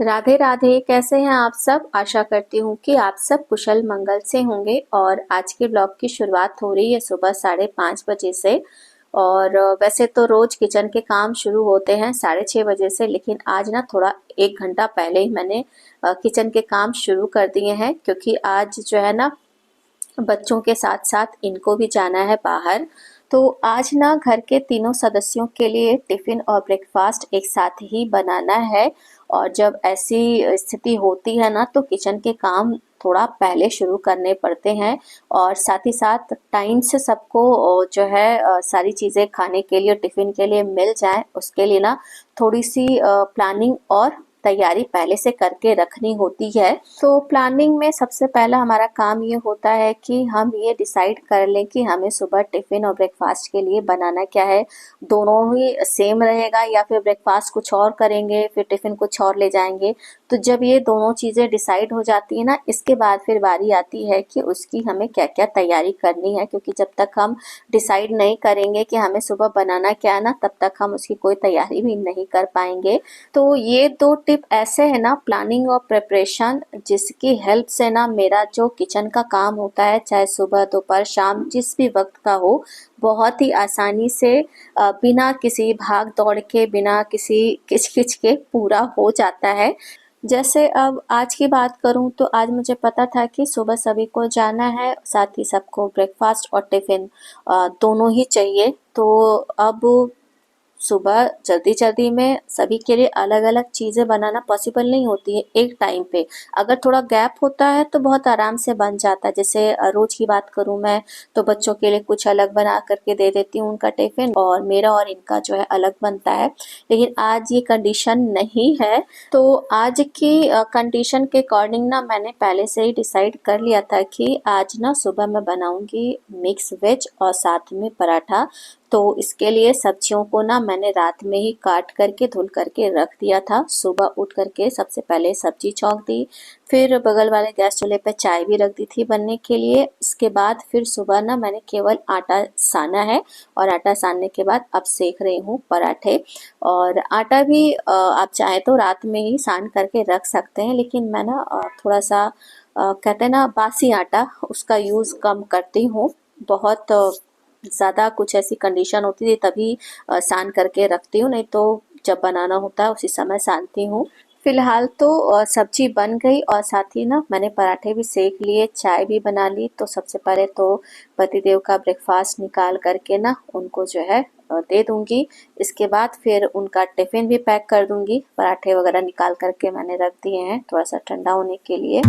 राधे राधे। कैसे हैं आप सब? आशा करती हूँ कि आप सब कुशल मंगल से होंगे। और आज के ब्लॉग की शुरुआत हो रही है सुबह 5:30 बजे से। और वैसे तो रोज किचन के काम शुरू होते हैं 6:30 बजे से, लेकिन आज ना थोड़ा 1 घंटा पहले ही मैंने किचन के काम शुरू कर दिए हैं, क्योंकि आज जो है ना बच्चों के साथ साथ इनको भी जाना है बाहर। तो आज ना घर के तीनों सदस्यों के लिए टिफिन और ब्रेकफास्ट एक साथ ही बनाना है। और जब ऐसी स्थिति होती है ना, तो किचन के काम थोड़ा पहले शुरू करने पड़ते हैं। और साथ ही साथ टाइम से सबको जो है सारी चीज़ें खाने के लिए टिफिन के लिए मिल जाए, उसके लिए ना थोड़ी सी प्लानिंग और तैयारी पहले से करके रखनी होती है। तो प्लानिंग में सबसे पहला हमारा काम ये होता है कि हम ये डिसाइड कर लें कि हमें सुबह टिफ़िन और ब्रेकफास्ट के लिए बनाना क्या है। दोनों ही सेम रहेगा या फिर ब्रेकफास्ट कुछ और करेंगे, फिर टिफ़िन कुछ और ले जाएंगे। तो जब ये दोनों चीज़ें डिसाइड हो जाती है ना, इसके बाद फिर बारी आती है कि उसकी हमें क्या क्या तैयारी करनी है, क्योंकि जब तक हम डिसाइड नहीं करेंगे कि हमें सुबह बनाना क्या है ना, तब तक हम उसकी कोई तैयारी भी नहीं कर पाएंगे। तो ये दो टिप ऐसे है ना, प्लानिंग और प्रिपरेशन, जिसकी हेल्प से ना मेरा जो किचन का काम होता है, चाहे सुबह दोपहर शाम जिस भी वक्त का हो, बहुत ही आसानी से बिना किसी भाग दौड़ के, बिना किसी किचकिच के पूरा हो जाता है। जैसे अब आज की बात करूं तो आज मुझे पता था कि सुबह सभी को जाना है, साथ ही सबको ब्रेकफास्ट और टिफिन दोनों ही चाहिए। तो अब सुबह जल्दी जल्दी में सभी के लिए अलग अलग चीज़ें बनाना पॉसिबल नहीं होती है एक टाइम पे। अगर थोड़ा गैप होता है तो बहुत आराम से बन जाता है। जैसे रोज की बात करूं मैं, तो बच्चों के लिए कुछ अलग बना करके दे देती हूँ उनका टिफिन, और मेरा और इनका जो है अलग बनता है। लेकिन आज ये कंडीशन नहीं है। तो आज की कंडीशन के अकॉर्डिंग ना मैंने पहले से ही डिसाइड कर लिया था कि आज ना सुबह मैं बनाऊंगी मिक्स वेज और साथ में पराठा। तो इसके लिए सब्जियों को ना मैंने रात में ही काट करके धुल करके रख दिया था। सुबह उठ करके सबसे पहले सब्जी छौंक दी, फिर बगल वाले गैस चूल्हे पे चाय भी रख दी थी बनने के लिए। इसके बाद फिर सुबह ना मैंने केवल आटा साना है, और आटा सानने के बाद अब सेक रही हूँ पराठे। और आटा भी आप चाहे तो रात में ही सान करके रख सकते हैं, लेकिन मैं ना थोड़ा सा कहते हैं ना बासी आटा, उसका यूज़ कम करती हूँ। बहुत ज़्यादा कुछ ऐसी कंडीशन होती थी तभी सान करके रखती हूँ, नहीं तो जब बनाना होता है उसी समय सानती हूँ। फिलहाल तो सब्जी बन गई, और साथ ही ना मैंने पराठे भी सेक लिए, चाय भी बना ली। तो सबसे पहले तो पतिदेव का ब्रेकफास्ट निकाल करके ना उनको जो है दे दूंगी। इसके बाद फिर उनका टिफिन भी पैक कर दूंगी। पराठे वगैरह निकाल करके मैंने रख दिए हैं थोड़ा सा ठंडा होने के लिए।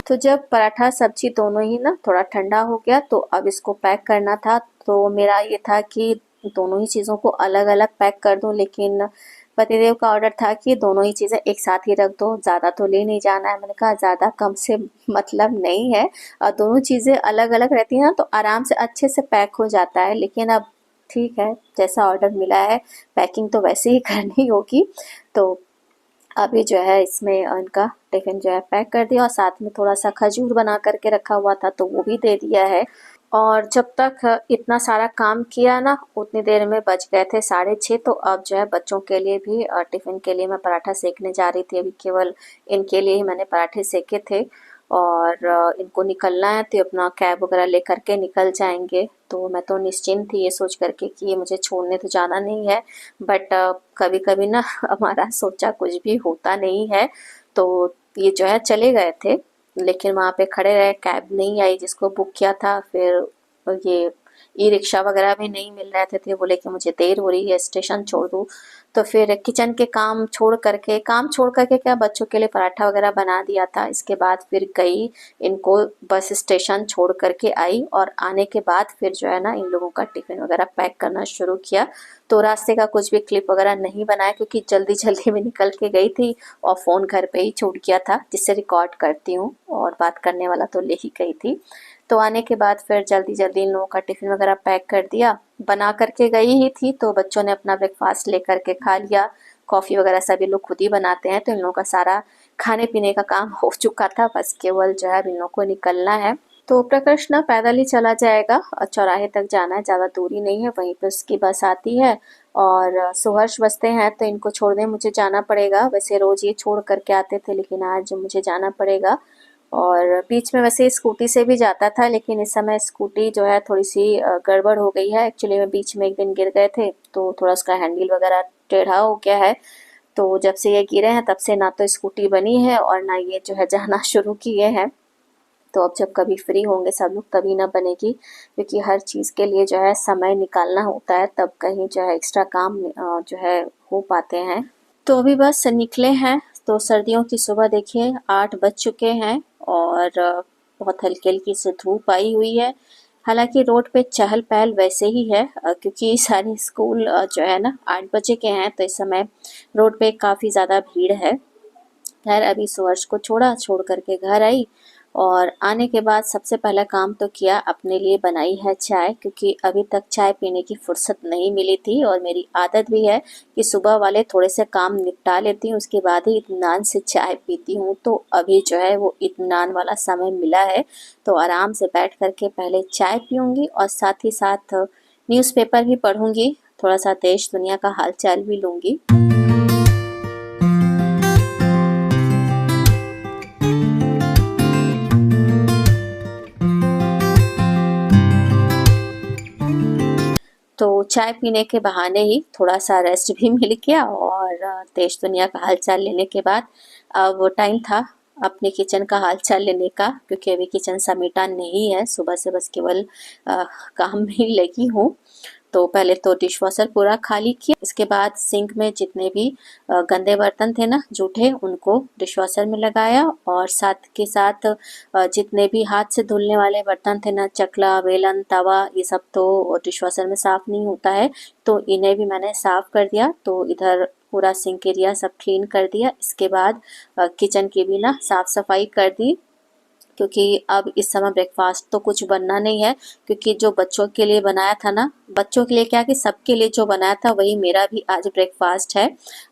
तो जब पराठा सब्जी दोनों ही ना थोड़ा ठंडा हो गया, तो अब इसको पैक करना था। तो मेरा ये था कि दोनों ही चीज़ों को अलग अलग पैक कर दूं, लेकिन पतिदेव का ऑर्डर था कि दोनों ही चीज़ें एक साथ ही रख दो, ज़्यादा तो ले नहीं जाना है। मैंने कहा ज़्यादा कम से मतलब नहीं है, और दोनों चीज़ें अलग अलग रहती हैं ना तो आराम से अच्छे से पैक हो जाता है। लेकिन अब ठीक है, जैसा ऑर्डर मिला है पैकिंग तो वैसे ही करनी होगी। तो अभी जो है इसमें इनका टिफिन जो है पैक कर दिया, और साथ में थोड़ा सा खजूर बना करके रखा हुआ था तो वो भी दे दिया है। और जब तक इतना सारा काम किया ना, उतनी देर में बज गए थे 6:30। तो अब जो है बच्चों के लिए भी टिफिन के लिए मैं पराठा सेकने जा रही थी। अभी केवल इनके लिए ही मैंने पराठे सेके थे, और इनको निकलना है तो अपना कैब वगैरह लेकर के निकल जाएंगे। तो मैं तो निश्चिंत थी ये सोच करके कि ये मुझे छोड़ने तो जाना नहीं है। बट कभी कभी ना हमारा सोचा कुछ भी होता नहीं है। तो ये जो है चले गए थे, लेकिन वहाँ पे खड़े रहे, कैब नहीं आई जिसको बुक किया था। फिर ये ई रिक्शा वगैरह भी नहीं मिल रहे थे, बोले कि मुझे देर हो रही है, स्टेशन छोड़ दूँ। तो फिर किचन के काम छोड़ करके क्या, बच्चों के लिए पराठा वगैरह बना दिया था। इसके बाद फिर गई, इनको बस स्टेशन छोड़ करके आई, और आने के बाद फिर जो है ना इन लोगों का टिफिन वगैरह पैक करना शुरू किया। तो रास्ते का कुछ भी क्लिप वगैरह नहीं बनाया, क्योंकि जल्दी जल्दी में निकल के गई थी, और फ़ोन घर पे ही छूट गया था जिससे रिकॉर्ड करती हूँ, और बात करने वाला तो ले ही गई थी। तो आने के बाद फिर जल्दी जल्दी इन लोगों का टिफिन वगैरह पैक कर दिया। बना करके गई ही थी तो बच्चों ने अपना ब्रेकफास्ट लेकर के खा लिया। कॉफ़ी वगैरह सभी लोग खुद ही बनाते हैं, तो इन लोगों का सारा खाने पीने का काम हो चुका था, बस केवल जो है इन लोगों को निकलना है। तो प्रकर्ष ना पैदल ही चला जाएगा और चौराहे तक जाना है, ज़्यादा दूरी नहीं है, वहीं पे उसकी बस आती है और सुहर्ष बसते हैं तो इनको छोड़ने मुझे जाना पड़ेगा। वैसे रोज़ ये छोड़ करके आते थे लेकिन आज मुझे जाना पड़ेगा। और बीच में वैसे स्कूटी से भी जाता था लेकिन इस समय स्कूटी जो है थोड़ी सी गड़बड़ हो गई है। एक्चुअली में बीच में एक दिन गिर गए थे तो थोड़ा उसका हैंडल वगैरह टेढ़ा हो गया है। तो जब से ये गिरे हैं तब से ना तो स्कूटी बनी है और ना ये जो है जाना शुरू किए हैं। तो अब जब कभी फ्री होंगे सब लोग तभी ना बनेगी, क्योंकि हर चीज़ के लिए जो है समय निकालना होता है, तब कहीं जो है एक्स्ट्रा काम जो है हो पाते हैं। तो अभी बस निकले हैं। तो सर्दियों की सुबह देखिए 8 बज चुके हैं और बहुत हल्की हल्की सी धूप आई हुई है। हालांकि रोड पे चहल पहल वैसे ही है क्योंकि सारे स्कूल जो है ना 8 बजे के हैं, तो इस समय रोड पे काफ़ी ज़्यादा भीड़ है। खैर अभी सुहर्ष को छोड़ करके घर आई और आने के बाद सबसे पहला काम तो किया, अपने लिए बनाई है चाय, क्योंकि अभी तक चाय पीने की फुर्सत नहीं मिली थी और मेरी आदत भी है कि सुबह वाले थोड़े से काम निपटा लेती हूँ उसके बाद ही इत्मीनान से चाय पीती हूँ। तो अभी जो है वो इत्मीनान वाला समय मिला है, तो आराम से बैठ करके पहले चाय पीऊँगी और साथ ही साथ न्यूज़पेपर भी पढ़ूँगी, थोड़ा सा देश दुनिया का हाल चाल भी लूँगी। तो चाय पीने के बहाने ही थोड़ा सा रेस्ट भी मिल गया और देश दुनिया का हालचाल लेने के बाद अब टाइम था अपने किचन का हालचाल लेने का, क्योंकि अभी किचन समेटा नहीं है, सुबह से बस केवल काम में ही लगी हूँ। तो पहले तो डिशवॉशर पूरा खाली किया, इसके बाद सिंक में जितने भी गंदे बर्तन थे ना जूठे, उनको डिशवॉशर में लगाया और साथ के साथ जितने भी हाथ से धुलने वाले बर्तन थे ना, चकला, बेलन, तवा, ये सब तो डिशवॉशर में साफ़ नहीं होता है, तो इन्हें भी मैंने साफ़ कर दिया। तो इधर पूरा सिंक एरिया सब क्लीन कर दिया। इसके बाद किचन की भी ना साफ़ सफाई कर दी, क्योंकि अब इस समय ब्रेकफास्ट तो कुछ बनना नहीं है, क्योंकि जो बच्चों के लिए बनाया था ना, बच्चों के लिए क्या कि सबके लिए जो बनाया था वही मेरा भी आज ब्रेकफास्ट है।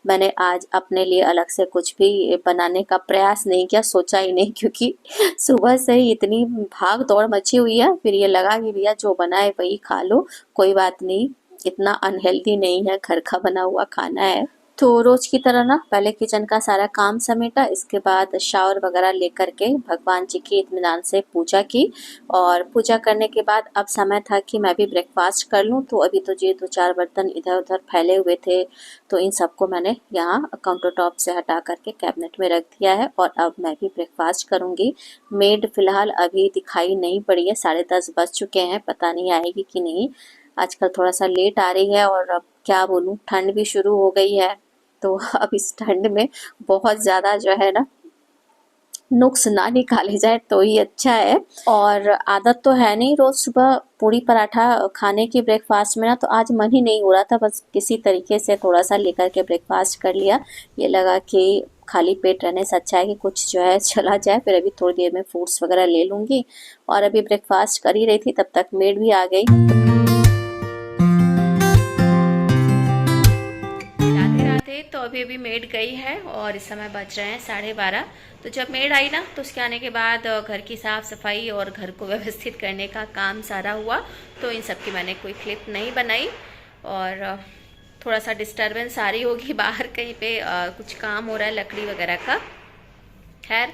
मैंने आज अपने लिए अलग से कुछ भी बनाने का प्रयास नहीं किया, सोचा ही नहीं, क्योंकि सुबह से ही इतनी भाग दौड़ मची हुई है। फिर ये लगा कि भैया जो बनाए वही खा लो, कोई बात नहीं, इतना अनहेल्दी नहीं है, घर का बना हुआ खाना है। तो रोज की तरह ना पहले किचन का सारा काम समेटा, इसके बाद शावर वगैरह लेकर के भगवान जी की इत्मीनान से पूजा की और पूजा करने के बाद अब समय था कि मैं भी ब्रेकफास्ट कर लूं। तो अभी तो ये 2-4 बर्तन इधर उधर फैले हुए थे, तो इन सबको मैंने यहाँ काउंटर टॉप से हटा करके कैबिनेट में रख दिया है और अब मैं भी ब्रेकफास्ट करूँगी। मेड फिलहाल अभी दिखाई नहीं पड़ी है, 10:30 बज चुके हैं, पता नहीं आएगी कि नहीं। आजकल थोड़ा सा लेट आ रही है और अब क्या बोलूँ, ठंड भी शुरू हो गई है, तो अब इस ठंड में बहुत ज़्यादा जो है ना नुक्स ना निकाले जाए तो ही अच्छा है। और आदत तो है नहीं रोज़ सुबह पूरी पराठा खाने की ब्रेकफास्ट में ना, तो आज मन ही नहीं हो रहा था, बस किसी तरीके से थोड़ा सा लेकर के ब्रेकफास्ट कर लिया। ये लगा कि खाली पेट रहने से अच्छा है कि कुछ जो है चला जाए। फिर अभी थोड़ी देर में फ्रूट्स वगैरह ले लूँगी और अभी ब्रेकफास्ट कर ही रही थी, तब तक मेड भी आ गई। तो अभी मेड गई है और इस समय बज रहे हैं 12:30। तो जब मेड आई ना तो उसके आने के बाद घर की साफ़ सफाई और घर को व्यवस्थित करने का काम सारा हुआ। तो इन सब की मैंने कोई क्लिप नहीं बनाई और थोड़ा सा डिस्टर्बेंस आ रही होगी बाहर कहीं पे कुछ काम हो रहा है लकड़ी वगैरह का। खैर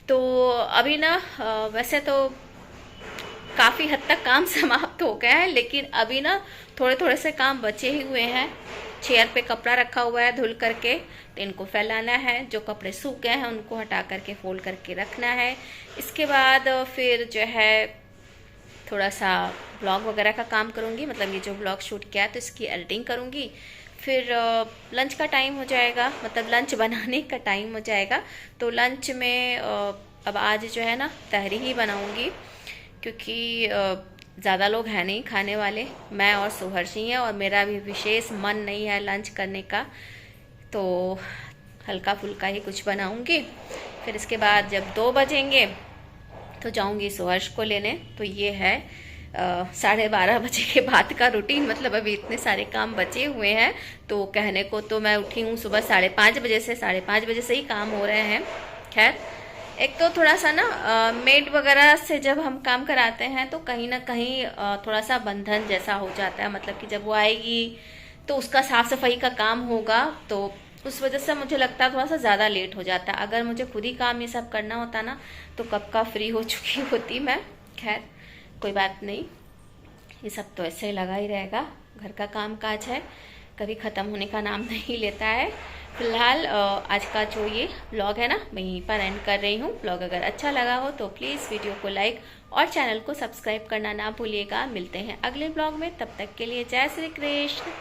तो अभी ना वैसे तो काफ़ी हद तक काम समाप्त हो गया है, लेकिन अभी ना थोड़े थोड़े से काम बचे ही हुए हैं। चेयर पे कपड़ा रखा हुआ है धुल करके, तो इनको फैलाना है, जो कपड़े सूख गए हैं उनको हटा करके फोल्ड करके रखना है। इसके बाद फिर जो है थोड़ा सा ब्लॉग वगैरह का काम करूँगी, मतलब ये जो ब्लॉग शूट किया है तो इसकी एडिटिंग करूँगी। फिर लंच का टाइम हो जाएगा, मतलब लंच बनाने का टाइम हो जाएगा। तो लंच में अब आज जो है ना तहरी ही बनाऊँगी, क्योंकि ज़्यादा लोग हैं नहीं खाने वाले, मैं और सुहर्षी हैं और मेरा भी विशेष मन नहीं है लंच करने का, तो हल्का फुल्का ही कुछ बनाऊंगी। फिर इसके बाद जब 2 बजेंगे तो जाऊंगी सुहर्ष को लेने। तो ये है 12:30 बजे के बाद का रूटीन, मतलब अभी इतने सारे काम बचे हुए हैं। तो कहने को तो मैं उठी हूँ सुबह 5:30 बजे से, 5:30 बजे से ही काम हो रहे हैं। खैर एक तो थोड़ा सा ना मेड वगैरह से जब हम काम कराते हैं तो कहीं ना कहीं थोड़ा सा बंधन जैसा हो जाता है, मतलब कि जब वो आएगी तो उसका साफ सफाई का काम होगा, तो उस वजह से मुझे लगता है थोड़ा सा ज़्यादा लेट हो जाता है। अगर मुझे खुद ही काम ये सब करना होता ना तो कब का फ्री हो चुकी होती मैं। खैर कोई बात नहीं, ये सब तो ऐसे ही लगा ही रहेगा, घर का काम काज है, कभी ख़त्म होने का नाम नहीं लेता है। फिलहाल आज का जो ये ब्लॉग है ना मैं यहीं पर एंड कर रही हूँ। ब्लॉग अगर अच्छा लगा हो तो प्लीज़ वीडियो को लाइक और चैनल को सब्सक्राइब करना ना भूलिएगा। मिलते हैं अगले ब्लॉग में, तब तक के लिए जय श्री कृष्ण।